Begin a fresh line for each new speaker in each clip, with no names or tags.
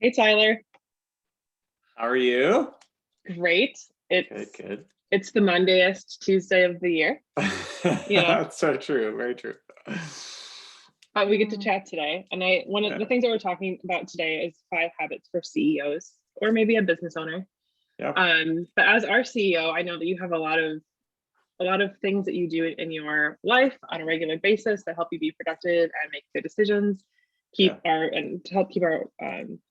Hey Tyler,
How are you?
great.
Good, good.
It's the Mondayest Tuesday of the year, you know,
That's so true. Very true.
but we get to
Mm.
chat today. And I one of the
Yeah.
things that we're talking about today is 5 habits for CEOs or maybe a business owner.
Yep.
But as our CEO, I know that you have a lot of things that you do in your life on a regular basis that help you be productive and make good decisions,
Yeah.
to help keep our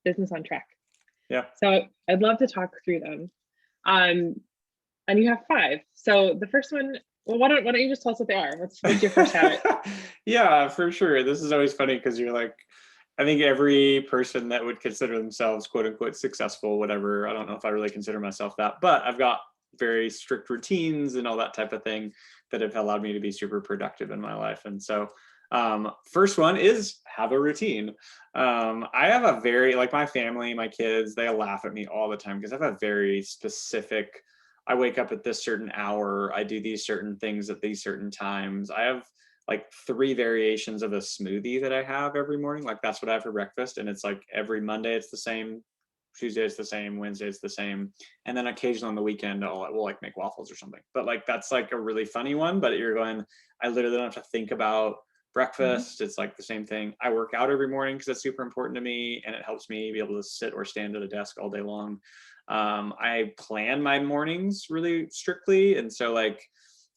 business on track.
Yeah.
So I'd love to talk through them. Um, and you have five. So the first one, well, why don't you just tell us what they are? What's your first habit?
Yeah, for sure. This is always funny because you're like, I think every person that would consider themselves quote unquote successful, whatever, I don't know if I really consider myself that, but I've got very strict routines and all that type of thing that have allowed me to be super productive in my life. And so, first one is have a routine. I have a very, like my family, my kids, they laugh at me all the time because I have a very specific, I wake up at this certain hour, I do these certain things at these certain times. I have like three variations of a smoothie that I have every morning. Like that's what I have for breakfast. And it's like every Monday it's the same, Tuesday it's the same, Wednesday it's the same. And then occasionally on the weekend we'll like make waffles or something. But like that's like a really funny one. But you're going, I literally don't have to think about
Mhm.
breakfast. It's like the same thing. I work out every morning because that's super important to me and it helps me be able to sit or stand at a desk all day long. I plan my mornings really strictly. And so like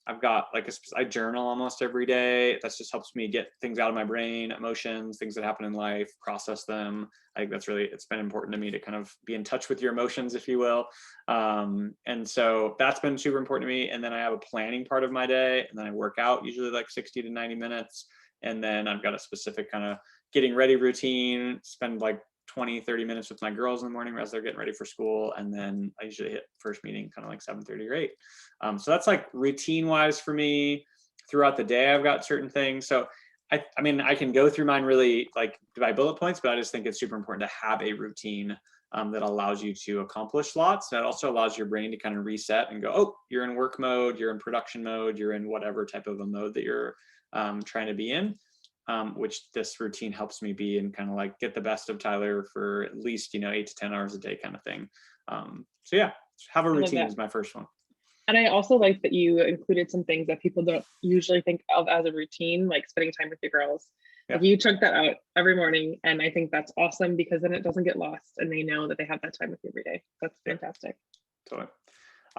I've got like I journal almost every day. That just helps me get things out of my brain, emotions, things that happen in life, process them. I think that's really, it's been important to me to kind of be in touch with your emotions, if you will. And so that's been super important to me. And then I have a planning part of my day, and then I work out usually like 60 to 90 minutes. And then I've got a specific kind of getting ready routine, spend like 20, 30 minutes with my girls in the morning as they're getting ready for school. And then I usually hit first meeting kind of like 7:30 or 8. So that's like routine wise for me. Throughout the day, I've got certain things. So I mean, I can go through mine really like by bullet points, but I just think it's super important to have a routine that allows you to accomplish lots. That also allows your brain to kind of reset and go, oh, you're in work mode, you're in production mode, you're in whatever type of a mode that you're trying to be in. Which this routine helps me be and kind of like get the best of Tyler for at least 8 to 10 hours a day kind of thing. So yeah, have a
I love
routine
that.
is my first one.
And I also like that you included some things that people don't usually think of as a routine, like spending time with your girls. Like
Yeah.
you chunk that out every morning. And I think that's awesome because then it doesn't get lost and they know that they have that time with you every day. That's
Yeah,
fantastic.
totally.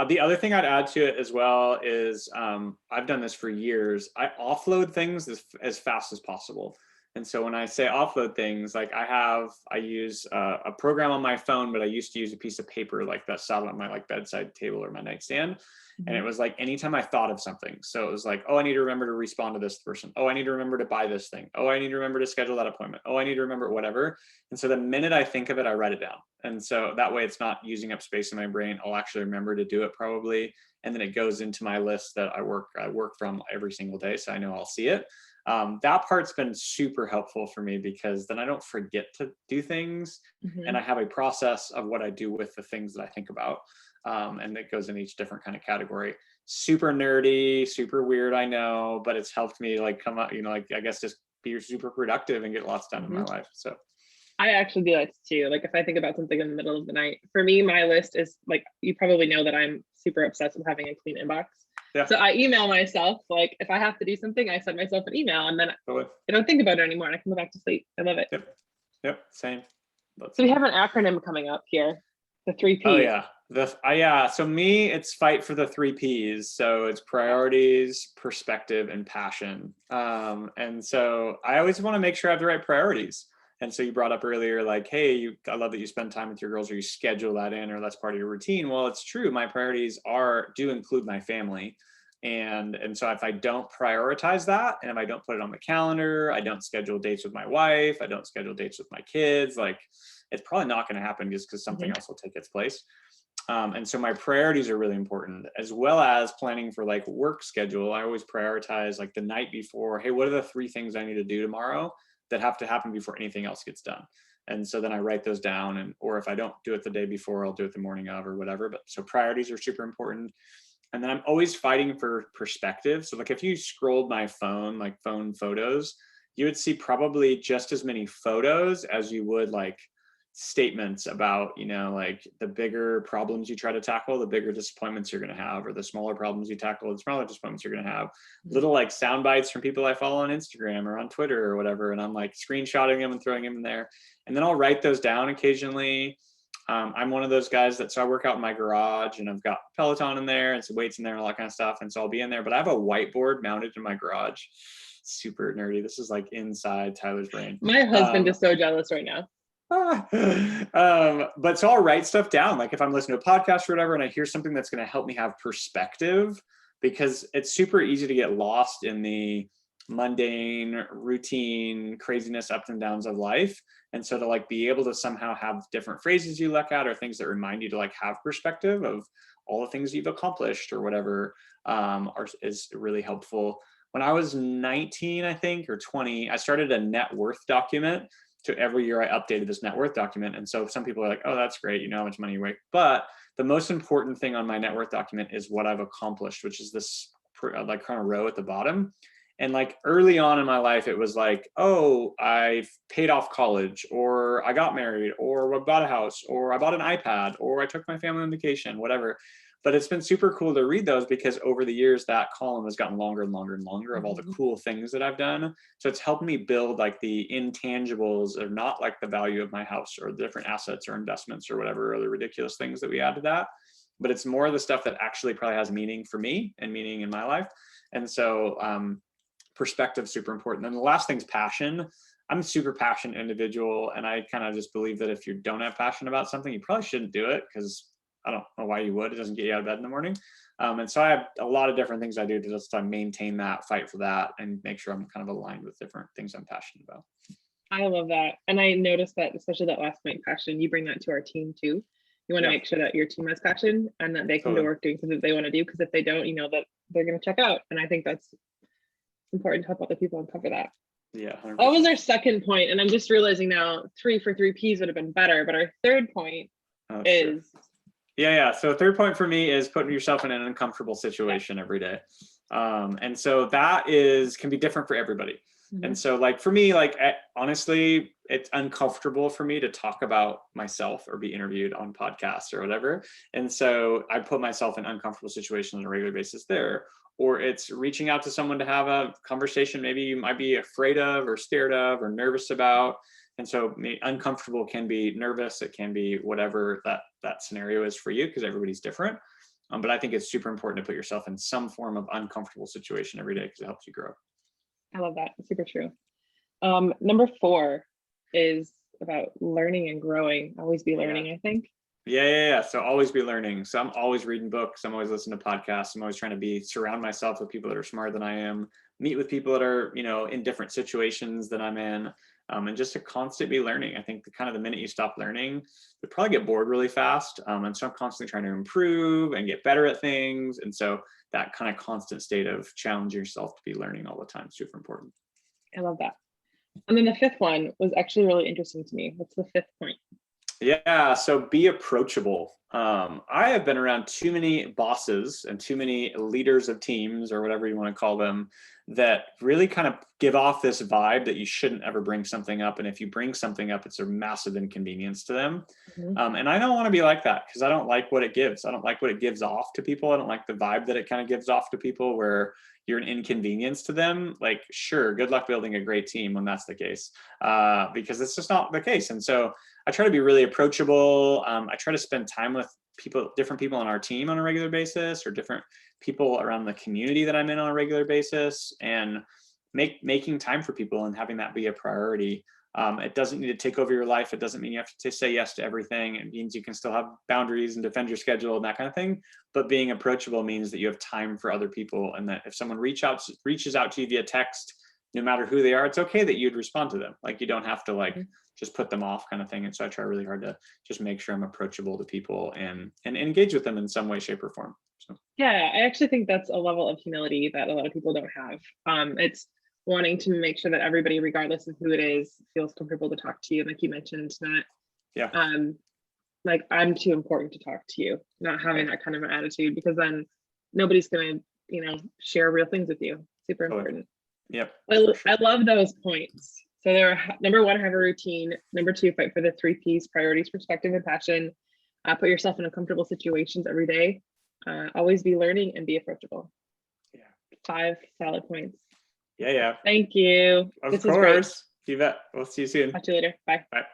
The other thing I'd add to it as well is I've done this for years. I offload things as fast as possible. And so when I say offload things, like I use a program on my phone, but I used to use a piece of paper like that sat on my like bedside table or my nightstand. And it
Mhm.
was like anytime I thought of something. So it was like, oh, I need to remember to respond to this person. Oh, I need to remember to buy this thing. Oh, I need to remember to schedule that appointment. Oh, I need to remember whatever. And so the minute I think of it, I write it down. And so that way it's not using up space in my brain. I'll actually remember to do it probably. And then it goes into my list that I work from every single day. So I know I'll see it. That part's been super helpful for me because then I don't forget to do things. And I
Mhm.
have a process of what I do with the things that I think about. And it goes in each different kind of category. Super nerdy, super weird, I know, but it's helped me like come up, like I guess just be super productive and get lots done in my
Mhm.
life. So
I actually do that too. Like if I think about something in the middle of the night, for me, my list is like you probably know that I'm super obsessed with having a clean inbox.
yeah,
So I email myself. Like if I have to do something, I send myself an email and then
totally.
I don't think about it anymore and I can go back to sleep. I love it.
Yep. Yep. Same. That's
So we
funny.
have an acronym coming up here, the three
Oh
P's.
yeah. Yeah. So me, it's fight for the three P's. So it's priorities, perspective, and passion. And so I always want to make sure I have the right priorities. And so you brought up earlier, like, hey, I love that you spend time with your girls, or you schedule that in, or that's part of your routine. Well, it's true. My priorities do include my family. And so if I don't prioritize that, and if I don't put it on the calendar, I don't schedule dates with my wife, I don't schedule dates with my kids, like it's probably not going to happen just because something
Mhm.
else will take its place. And so my priorities are really important, as well as planning for like work schedule. I always prioritize like the night before, hey, what are the three things I need to do tomorrow that have to happen before anything else gets done? And so then I write those down, and or if I don't do it the day before, I'll do it the morning of or whatever. But so priorities are super important. And then I'm always fighting for perspective. So like if you scrolled my phone, like phone photos, you would see probably just as many photos as you would like statements about, like the bigger problems you try to tackle, the bigger disappointments you're going to have, or the smaller problems you tackle, the smaller disappointments you're going to have. Little like sound bites from people I follow on Instagram or on Twitter or whatever. And I'm like screenshotting them and throwing them in there. And then I'll write those down occasionally. I'm one of those guys so I work out in my garage, and I've got Peloton in there and some weights in there and all that kind of stuff. And so I'll be in there, but I have a whiteboard mounted in my garage. Super nerdy. This is like inside Tyler's brain.
My husband is so jealous right now.
But so I'll write stuff down. Like if I'm listening to a podcast or whatever, and I hear something that's going to help me have perspective, because it's super easy to get lost in the mundane routine craziness, ups and downs of life. And so to like be able to somehow have different phrases you look at, or things that remind you to like have perspective of all the things you've accomplished or whatever, is really helpful. When I was 19, I think, or 20, I started a net worth document. So every year I updated this net worth document. And so some people are like, oh, that's great, you know how much money you make. But the most important thing on my net worth document is what I've accomplished, which is this like kind of row at the bottom. And like early on in my life, it was like, oh, I've paid off college, or I got married, or I bought a house, or I bought an iPad, or I took my family on vacation, whatever. But it's been super cool to read those, because over the years, that column has gotten longer and longer and longer of all the cool things that I've done. So it's helped me build like the intangibles of not like the value of my house or the different assets or investments or whatever other ridiculous things that we add to that. But it's more of the stuff that actually probably has meaning for me and meaning in my life. And so perspective, super important. And the last thing's passion. I'm a super passionate individual. And I kind of just believe that if you don't have passion about something, you probably shouldn't do it, because I don't know why you would. It doesn't get you out of bed in the morning. And so I have a lot of different things I do to just maintain that, fight for that, and make sure I'm kind of aligned with different things I'm passionate about.
I love that. And I noticed that, especially that last point, passion, you bring that to our team too. You want to make sure that your team has passion and that they come to work doing something that they want to do, because if they don't, you know that they're going to check out. And I think that's important to help other people uncover that.
Yeah. 100%.
That was our second point. And I'm just realizing now 3 for 3 Ps would have been better. But our third point is...
True. Yeah. So third point for me is putting yourself in an uncomfortable situation every day. And so that can be different for everybody. Mm-hmm. And so like for me, like honestly, it's uncomfortable for me to talk about myself or be interviewed on podcasts or whatever. And so I put myself in uncomfortable situations on a regular basis there. Or it's reaching out to someone to have a conversation maybe you might be afraid of or scared of or nervous about. And so uncomfortable can be nervous. It can be whatever that scenario is for you, because everybody's different. But I think it's super important to put yourself in some form of uncomfortable situation every day, because it helps you grow.
I love that. It's super true. Number 4 is about learning and growing. Always be learning, I think.
Yeah. So always be learning. So I'm always reading books. I'm always listening to podcasts. I'm always trying to surround myself with people that are smarter than I am, meet with people that are, in different situations that I'm in. And just to constantly be learning. I think the minute you stop learning, you probably get bored really fast. And so I'm constantly trying to improve and get better at things. And so that kind of constant state of challenging yourself to be learning all the time is super important.
I love that. And then the 5th one was actually really interesting to me. What's the 5th point?
Yeah, so be approachable. I have been around too many bosses and too many leaders of teams, or whatever you want to call them, that really kind of give off this vibe that you shouldn't ever bring something up. And if you bring something up, it's a massive inconvenience to them. Mm-hmm. And I don't want to be like that, because I don't like what it gives. I don't like what it gives off to people. I don't like the vibe that it kind of gives off to people, where you're an inconvenience to them. Like, sure, good luck building a great team when that's the case, because it's just not the case. And so I try to be really approachable. I try to spend time with different people on our team on a regular basis, or different people around the community that I'm in on a regular basis, and making time for people and having that be a priority. It doesn't need to take over your life. It doesn't mean you have to say yes to everything. It means you can still have boundaries and defend your schedule and that kind of thing. But being approachable means that you have time for other people, and that if someone reaches out to you via text, no matter who they are, it's okay that you'd respond to them. Like, you don't have to just put them off, kind of thing. And so I try really hard to just make sure I'm approachable to people and engage with them in some way, shape, or form. So.
Yeah, I actually think that's a level of humility that a lot of people don't have. It's wanting to make sure that everybody, regardless of who it is, feels comfortable to talk to you. Like you mentioned that, like, I'm too important to talk to you, not having that kind of an attitude, because then nobody's going to, share real things with you. Super important.
Yep.
I love those points. So there are number 1, have a routine. Number 2, fight for the 3 P's: priorities, perspective, and passion. Put yourself in uncomfortable situations every day. Always be learning and be approachable.
Yeah.
5 solid points.
Yeah.
Thank you.
Of course. You bet. We'll see you soon.
Talk to you later. Bye.
Bye.